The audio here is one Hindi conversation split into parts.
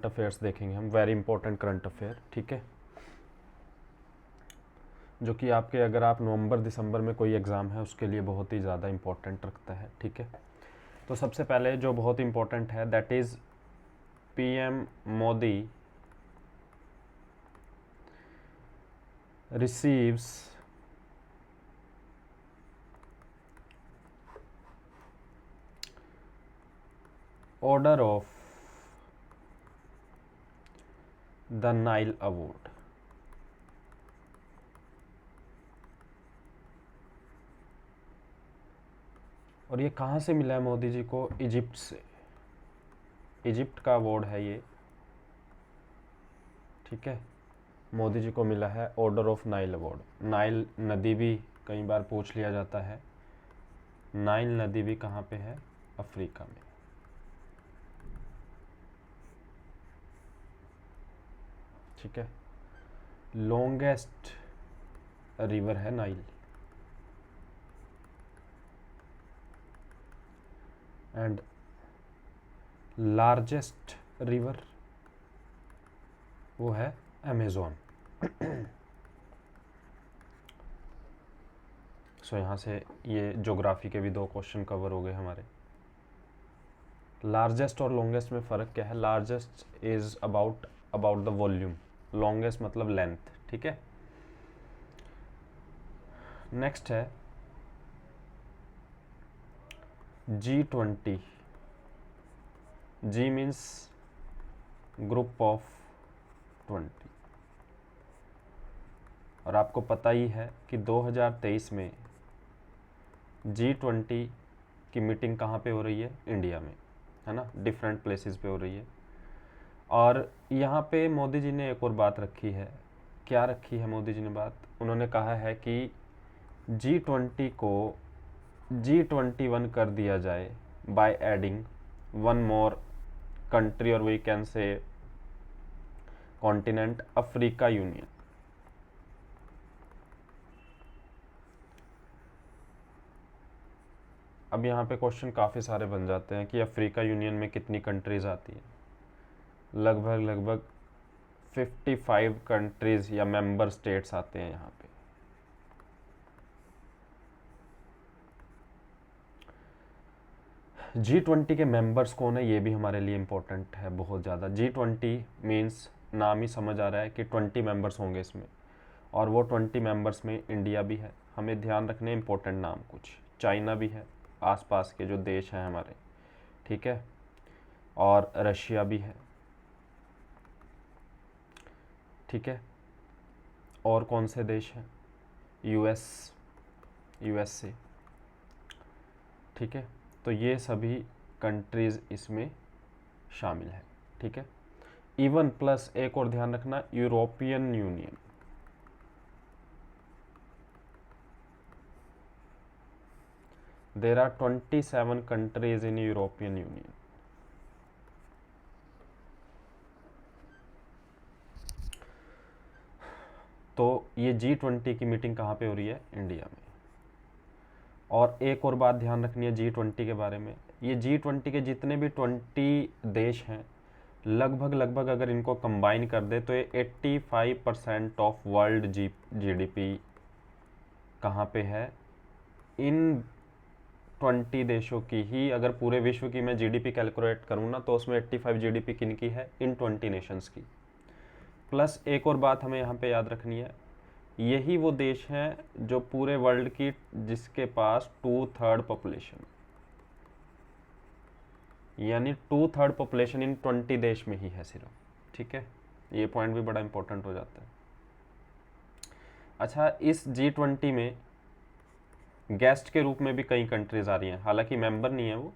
अफेयर्स देखेंगे हम, वेरी इंपॉर्टेंट करंट अफेयर, ठीक है, जो कि आपके अगर आप नवंबर दिसंबर में कोई एग्ज़ाम है उसके लिए बहुत ही ज़्यादा इंपॉर्टेंट रखता है, ठीक है। तो सबसे पहले जो बहुत इंपॉर्टेंट है that is PM Modi receives order of the Nile Award। और ये कहाँ से मिला है मोदी जी को? इजिप्ट से, इजिप्ट का अवार्ड है ये, ठीक है। मोदी जी को मिला है order of Nile award. Nile नदी भी कई बार पूछ लिया जाता है, नाइल नदी भी कहाँ पे है? अफ्रीका में, ठीक है। लॉन्गेस्ट रिवर है नाइल, एंड लार्जेस्ट रिवर वो है अमेज़न। सो यहाँ से ये ज्योग्राफी के भी 2 क्वेश्चन कवर हो गए हमारे। लार्जेस्ट और लॉन्गेस्ट में फ़र्क क्या है? Largest is about the volume, longest मतलब लेंथ, ठीक है। नेक्स्ट है G20। Ji means group of 20, और आपको पता ही है कि 2023 में G20 की मीटिंग कहाँ पे हो रही है? इंडिया में, है ना, डिफरेंट प्लेसेस पे हो रही है। और यहाँ पे मोदी जी ने एक और बात रखी है। क्या रखी है मोदी जी ने बात? उन्होंने कहा है कि G20 को G21 कर दिया जाए by adding one more country, और we can say continent Africa union. अब यहाँ पे क्वेश्चन काफ़ी सारे बन जाते हैं कि अफ्रीका यूनियन में कितनी कंट्रीज़ आती हैं? लगभग 55 कंट्रीज़ या मेंबर स्टेट्स आते हैं यहाँ पे। G20 के मेंबर्स कौन है, ये भी हमारे लिए इम्पोर्टेंट है बहुत ज़्यादा। G20 मीन्स नाम ही समझ आ रहा है कि 20 मेंबर्स होंगे इसमें, और वो 20 मेंबर्स में इंडिया भी है। हमें ध्यान रखने इम्पोर्टेंट नाम कुछ, चाइना भी है, आसपास के जो देश हैं हमारे, ठीक है, और रशिया भी है, ठीक है। और कौन से देश हैं? यूएसए, ठीक है। तो ये सभी कंट्रीज़ इसमें शामिल है, ठीक है। इवन प्लस एक और ध्यान रखना, European Union, there are 27 countries in European Union. तो ये G20 की मीटिंग कहाँ पे हो रही है? इंडिया में। और एक और बात ध्यान रखनी है G20 के बारे में, ये G20 के जितने भी 20 देश हैं, लगभग अगर इनको कंबाइन कर दे तो ये 85% ऑफ वर्ल्ड जीडीपी कहाँ पे है? इन 20 देशों की ही। अगर पूरे विश्व की मैं जीडीपी कैलकुलेट करूँ ना, तो उसमें 85 जीडीपी किन की है? इन 20 नेशंस की। प्लस एक और बात हमें यहाँ पे याद रखनी है, यही वो देश हैं जो पूरे वर्ल्ड की, जिसके पास 2/3 पॉपुलेशन, यानी 2/3 पॉपुलेशन इन 20 देश में ही है सिर्फ, ठीक है। ये पॉइंट भी बड़ा इंपॉर्टेंट हो जाता है। अच्छा, इस G20 में गेस्ट के रूप में भी कई कंट्रीज आ रही हैं, हालांकि मेंबर नहीं है वो,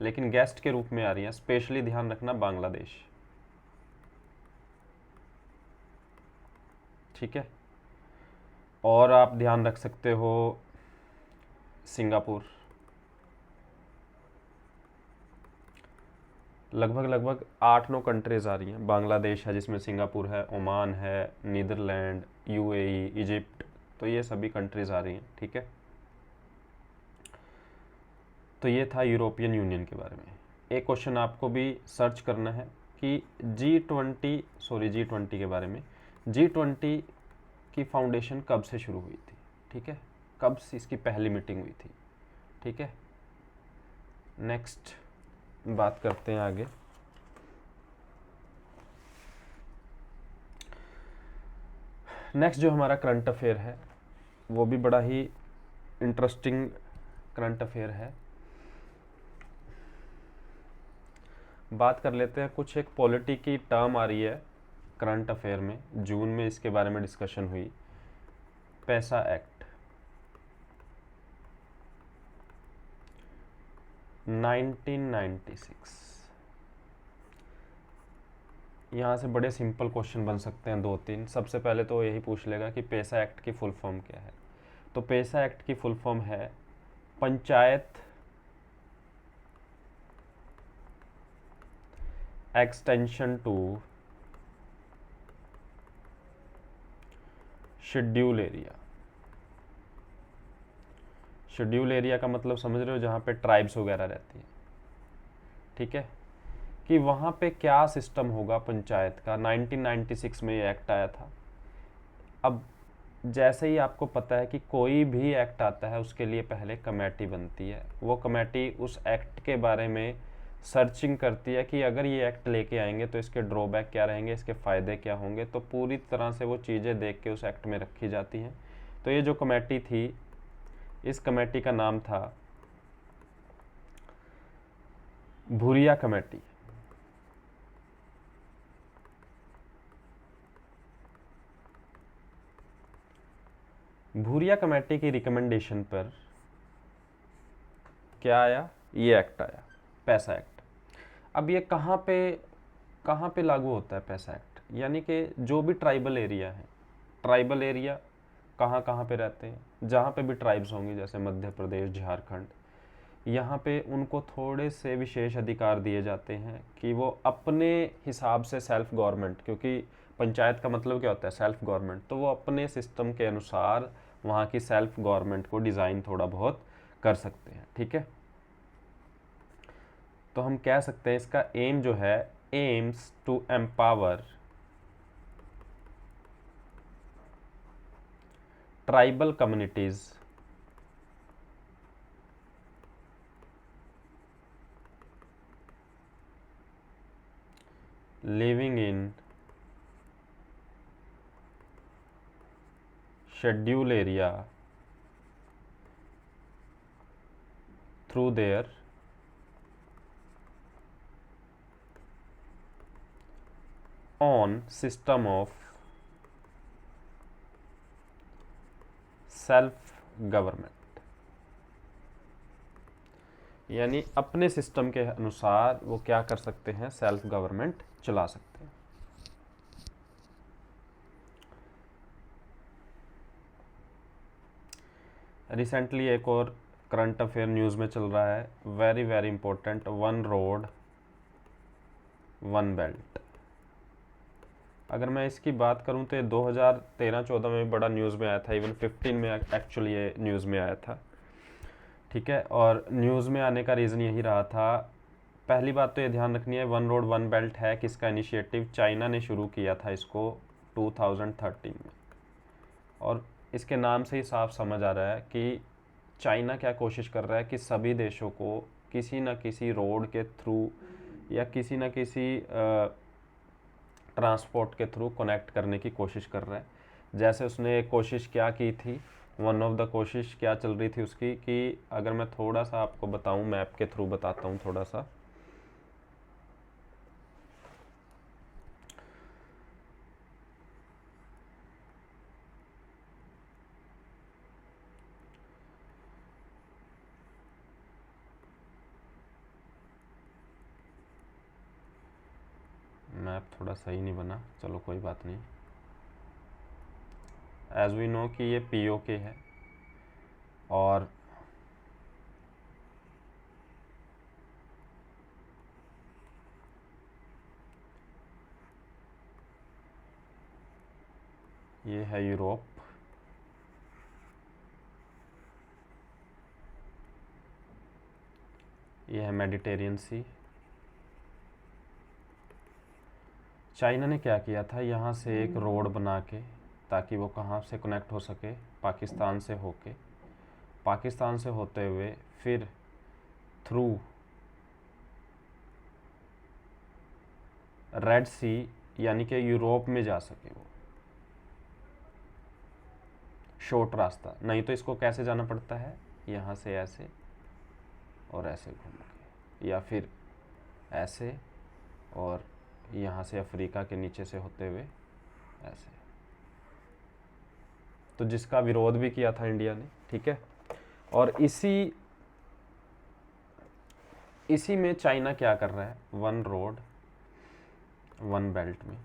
लेकिन गेस्ट के रूप में आ रही हैं। स्पेशली ध्यान रखना बांग्लादेश, ठीक है। और आप ध्यान रख सकते हो सिंगापुर, लगभग 8-9 कंट्रीज आ रही हैं। बांग्लादेश है जिसमें सिंगापुर है, ओमान है, नीदरलैंड, यूएई, इजिप्ट, तो ये सभी कंट्रीज आ रही हैं, ठीक है। तो ये था यूरोपियन यूनियन के बारे में। एक क्वेश्चन आपको भी सर्च करना है कि G20 के बारे में, G20 की फाउंडेशन कब से शुरू हुई थी, ठीक है, कब से इसकी पहली मीटिंग हुई थी, ठीक है। नेक्स्ट बात करते हैं आगे। नेक्स्ट जो हमारा करंट अफेयर है वो भी बड़ा ही इंटरेस्टिंग करंट अफेयर है। बात कर लेते हैं, कुछ एक पॉलिटी की टर्म आ रही है करंट अफेयर में, जून में इसके बारे में डिस्कशन हुई, पैसा एक्ट 1996। यहाँ से बड़े सिंपल क्वेश्चन बन सकते हैं 2-3। सबसे पहले तो यही पूछ लेगा कि पैसा एक्ट की फुल फॉर्म क्या है। तो पैसा एक्ट की फुल फॉर्म है panchayat extension to schedule area. Schedule area का मतलब समझ रहे हो, जहाँ पे ट्राइब्स वगैरह रहती है, ठीक है, कि वहाँ पे क्या सिस्टम होगा पंचायत का। 1996 में ये एक्ट आया था। अब जैसे ही आपको पता है कि कोई भी एक्ट आता है उसके लिए पहले कमेटी बनती है, वो कमेटी उस एक्ट के बारे में सर्चिंग करती है कि अगर ये एक्ट लेके आएंगे तो इसके ड्रॉबैक क्या रहेंगे, इसके फ़ायदे क्या होंगे, तो पूरी तरह से वो चीज़ें देख के उस एक्ट में रखी जाती हैं। तो ये जो कमेटी थी, इस कमेटी का नाम था भूरिया कमेटी। भूरिया कमेटी की रिकमेंडेशन पर क्या आया, ये एक्ट आया, पैसा एक्ट। अब ये कहाँ पे लागू होता है पैसा एक्ट, यानी कि जो भी ट्राइबल एरिया है, ट्राइबल एरिया कहाँ कहाँ पे रहते हैं, जहाँ पे भी ट्राइब्स होंगी, जैसे मध्य प्रदेश, झारखंड, यहाँ पे उनको थोड़े से विशेष अधिकार दिए जाते हैं कि वो अपने हिसाब से सेल्फ गवर्नमेंट, क्योंकि पंचायत का मतलब क्या होता है, सेल्फ गवर्नमेंट, तो वो अपने सिस्टम के अनुसार वहाँ की सेल्फ गवर्नमेंट को डिज़ाइन थोड़ा बहुत कर सकते हैं, ठीक है। तो हम कह सकते हैं इसका एम जो है, aims to empower tribal communities living in schedule area through their own system of self government, यानी अपने सिस्टम के अनुसार वो क्या कर सकते हैं, सेल्फ गवर्नमेंट चला सकते हैं। रिसेंटली एक और करंट अफेयर न्यूज़ में चल रहा है, very very important, one road one belt. अगर मैं इसकी बात करूं तो ये 2013-14 में भी बड़ा न्यूज़ में आया था, इवन 15 में एक्चुअली ये न्यूज़ में आया था, ठीक है। और न्यूज़ में आने का रीज़न यही रहा था, पहली बात तो ये ध्यान रखनी है, वन रोड वन बेल्ट है किसका इनिशिएटिव, चाइना ने शुरू किया था इसको 2013 में। और इसके नाम से ही साफ समझ आ रहा है कि चाइना क्या कोशिश कर रहा है कि सभी देशों को किसी न किसी रोड के थ्रू या किसी न किसी ट्रांसपोर्ट के थ्रू कनेक्ट करने की कोशिश कर रहा है। जैसे उसने एक कोशिश क्या की थी, वन ऑफ द कोशिश क्या चल रही थी उसकी, कि अगर मैं थोड़ा सा आपको बताऊं, मैप के थ्रू बताता हूं थोड़ा सा, मैप थोड़ा सही नहीं बना, चलो कोई बात नहीं। एज वी नो कि ये पीओके है, और ये है यूरोप, ये है मेडिटेरियन सी, चाइना ने क्या किया था, यहाँ से एक रोड बना के, ताकि वो कहाँ से कनेक्ट हो सके, पाकिस्तान से होके, पाकिस्तान से होते हुए फिर थ्रू रेड सी यानी कि यूरोप में जा सके वो, शॉर्ट रास्ता। नहीं तो इसको कैसे जाना पड़ता है, यहाँ से ऐसे और ऐसे घूम के, या फिर ऐसे और यहाँ से अफ्रीका के नीचे से होते हुए ऐसे। तो जिसका विरोध भी किया था इंडिया ने, ठीक है। और इसी में चाइना क्या कर रहा है, वन रोड वन बेल्ट में।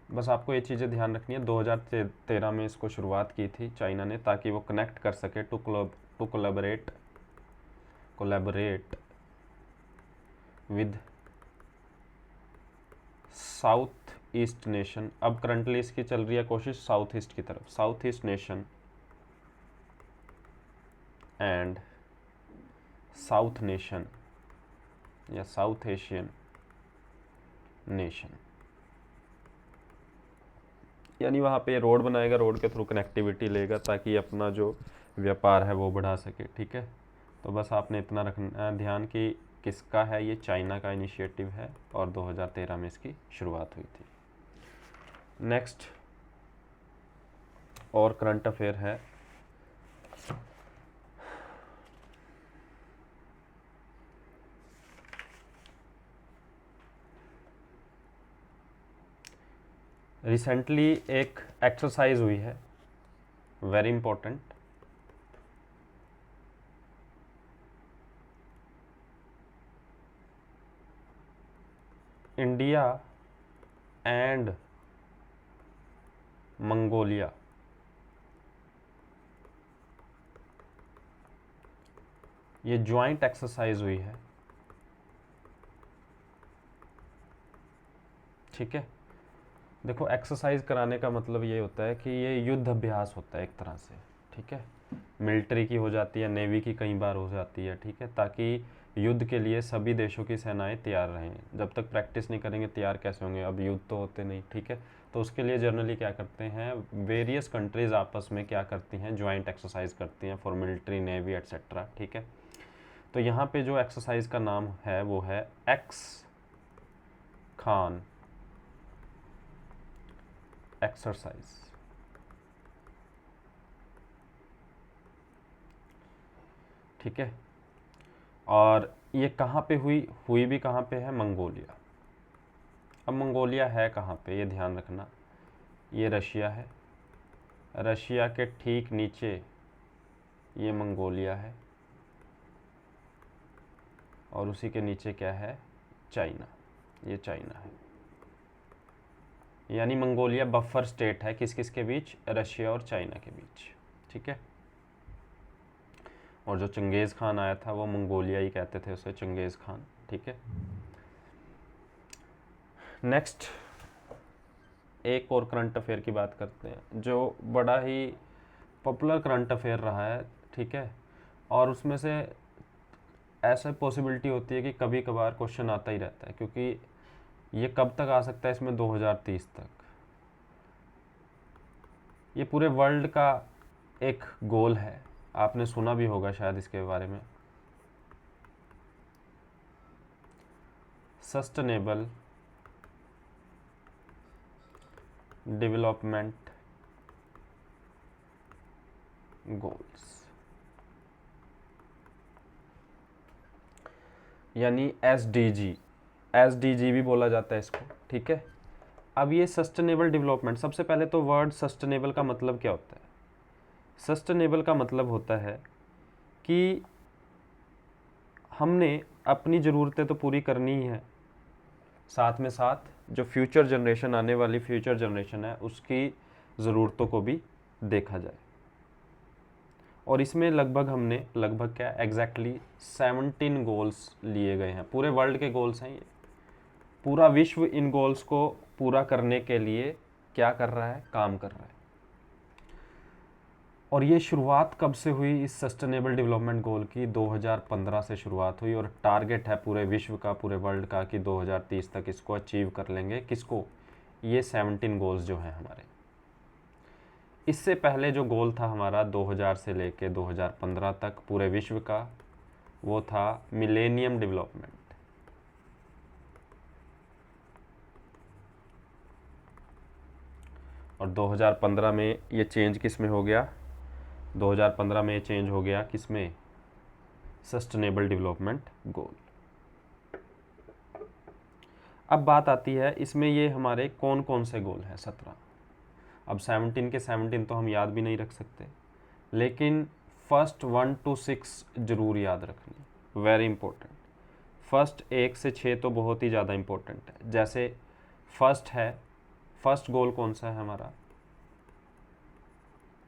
बस आपको ये चीज़ें ध्यान रखनी है। 2013 में इसको शुरुआत की थी चाइना ने, ताकि वो कनेक्ट कर सके to collaborate with south east nation. अब करंटली इसकी चल रही है कोशिश साउथ ईस्ट की तरफ, south east nation and south nation या साउथ एशियन नेशन। यानी वहाँ पे रोड बनाएगा, रोड के थ्रू कनेक्टिविटी लेगा, ताकि अपना जो व्यापार है वो बढ़ा सके, ठीक है। तो बस आपने इतना रखना ध्यान कि किसका है, ये चाइना का इनिशिएटिव है और 2013 में इसकी शुरुआत हुई थी। नेक्स्ट और करंट अफेयर है, रिसेंटली एक एक्सरसाइज हुई है, very important. India and Mongolia ये ज्वाइंट एक्सरसाइज हुई है, ठीक है। देखो एक्सरसाइज कराने का मतलब ये होता है कि ये युद्ध अभ्यास होता है एक तरह से, ठीक है। मिलिट्री की हो जाती है, नेवी की कई बार हो जाती है, ठीक है, ताकि युद्ध के लिए सभी देशों की सेनाएं तैयार रहें। जब तक प्रैक्टिस नहीं करेंगे तैयार कैसे होंगे, अब युद्ध तो होते नहीं, ठीक है। तो उसके लिए जनरली क्या करते हैं, वेरियस कंट्रीज आपस में क्या करती हैं, ज्वाइंट एक्सरसाइज करती हैं फॉर मिलिट्री, नेवी एट्सेट्रा, ठीक है। तो यहाँ पे जो एक्सरसाइज का नाम है वो है एक्स खान एक्सरसाइज, ठीक है। और ये कहाँ पे हुई भी कहाँ पे है, मंगोलिया। अब मंगोलिया है कहाँ पे, ये ध्यान रखना, ये रशिया है, रशिया के ठीक नीचे ये मंगोलिया है, और उसी के नीचे क्या है, चाइना, ये चाइना है। यानी मंगोलिया बफर स्टेट है किस किस के बीच, रशिया और चाइना के बीच, ठीक है। और जो चंगेज़ खान आया था वो मंगोलिया ही कहते थे उसे, चंगेज़ खान, ठीक है। नेक्स्ट एक और करंट अफेयर की बात करते हैं, जो बड़ा ही पॉपुलर करंट अफेयर रहा है, ठीक है। और उसमें से ऐसा पॉसिबिलिटी होती है कि कभी कभार क्वेश्चन आता ही रहता है, क्योंकि ये कब तक आ सकता है, इसमें 2030 तक। ये पूरे वर्ल्ड का एक गोल है, आपने सुना भी होगा शायद इसके बारे में, सस्टेनेबल डेवलपमेंट गोल्स, यानी एसडीजी भी बोला जाता है इसको, ठीक है। अब ये सस्टेनेबल डेवलपमेंट, सबसे पहले तो वर्ड सस्टेनेबल का मतलब क्या होता है। सस्टेनेबल का मतलब होता है कि हमने अपनी ज़रूरतें तो पूरी करनी ही है, साथ में साथ जो फ्यूचर जनरेशन, आने वाली फ्यूचर जनरेशन है, उसकी ज़रूरतों को भी देखा जाए। और इसमें लगभग क्या एग्जैक्टली 17 गोल्स लिए गए हैं, पूरे वर्ल्ड के गोल्स हैं ये। पूरा विश्व इन गोल्स को पूरा करने के लिए क्या कर रहा है, काम कर रहा है। और ये शुरुआत कब से हुई इस सस्टेनेबल डेवलपमेंट गोल की? 2015 से शुरुआत हुई और टारगेट है पूरे विश्व का, पूरे वर्ल्ड का कि 2030 तक इसको अचीव कर लेंगे। किसको? ये 17 गोल्स जो हैं हमारे। इससे पहले जो गोल था हमारा 2000 से लेके 2015 तक पूरे विश्व का, वो था मिलेनियम डेवलपमेंट। और 2015 में ये चेंज किस में हो गया? 2015 में ये चेंज हो गया किस में? Sustainable development goal. अब बात आती है इसमें ये हमारे कौन कौन से गोल हैं? 17। अब 17 के 17 तो हम याद भी नहीं रख सकते, लेकिन फर्स्ट 1 to 6 जरूर याद रखनी, वेरी इंपॉर्टेंट। फर्स्ट 1 से 6 तो बहुत ही ज़्यादा इंपॉर्टेंट है। जैसे फर्स्ट है, फर्स्ट गोल कौन सा है हमारा?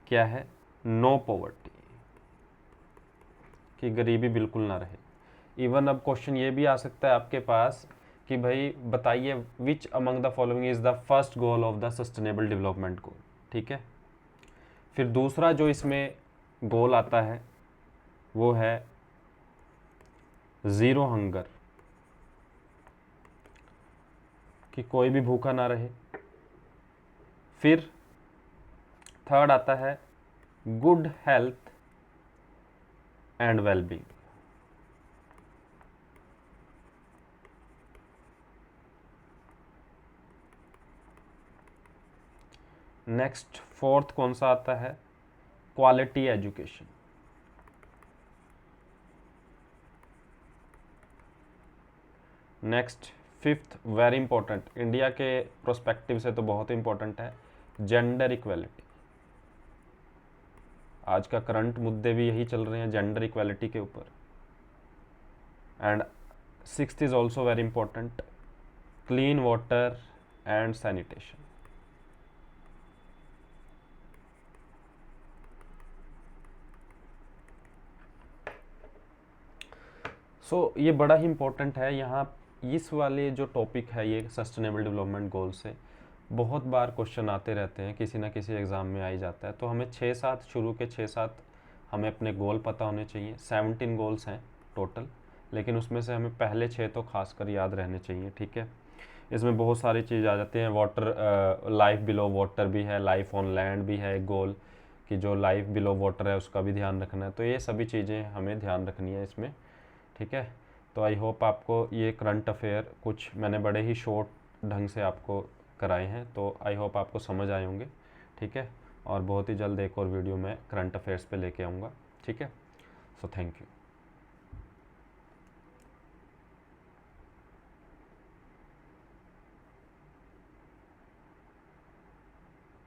क्या है? नो पॉवर्टी, कि गरीबी बिल्कुल ना रहे। इवन अब क्वेश्चन ये भी आ सकता है आपके पास कि भाई बताइए which among the following is the first goal of the sustainable development goal. ठीक है। फिर दूसरा जो इसमें गोल आता है वो है ज़ीरो हंगर, कि कोई भी भूखा ना रहे। फिर थर्ड आता है good health and wellbeing. Next fourth कौन सा आता है? Quality education. Next fifth, very important, India के प्रोस्पेक्टिव से तो बहुत इंपॉर्टेंट है, जेंडर इक्वेलिटी। आज का करंट मुद्दे भी यही चल रहे हैं, जेंडर इक्वेलिटी के ऊपर। And sixth is also very important, clean water and sanitation. So ये बड़ा ही इंपॉर्टेंट है। यहाँ इस वाले जो टॉपिक है ये सस्टेनेबल डेवलपमेंट गोल से बहुत बार क्वेश्चन आते रहते हैं, किसी ना किसी एग्ज़ाम में आ ही जाता है। तो हमें 6-7 शुरू के 6-7 हमें अपने गोल पता होने चाहिए। 17 गोल्स हैं टोटल, लेकिन उसमें से हमें पहले 6 तो खासकर याद रहने चाहिए। ठीक है। इसमें बहुत सारी चीज़ आ जाती हैं। वाटर, लाइफ बिलो वाटर भी है, लाइफ ऑन लैंड भी है एक गोल, कि जो लाइफ बिलो वाटर है उसका भी ध्यान रखना है। तो ये सभी चीज़ें हमें ध्यान रखनी है इसमें। ठीक है। तो आई होप आपको ये करंट अफेयर कुछ मैंने बड़े ही शॉर्ट ढंग से आपको कराए हैं, तो आई होप आपको समझ आए होंगे। ठीक है। और बहुत ही जल्द एक और वीडियो मैं करंट अफेयर्स पे लेके आऊँगा। ठीक है। So thank you.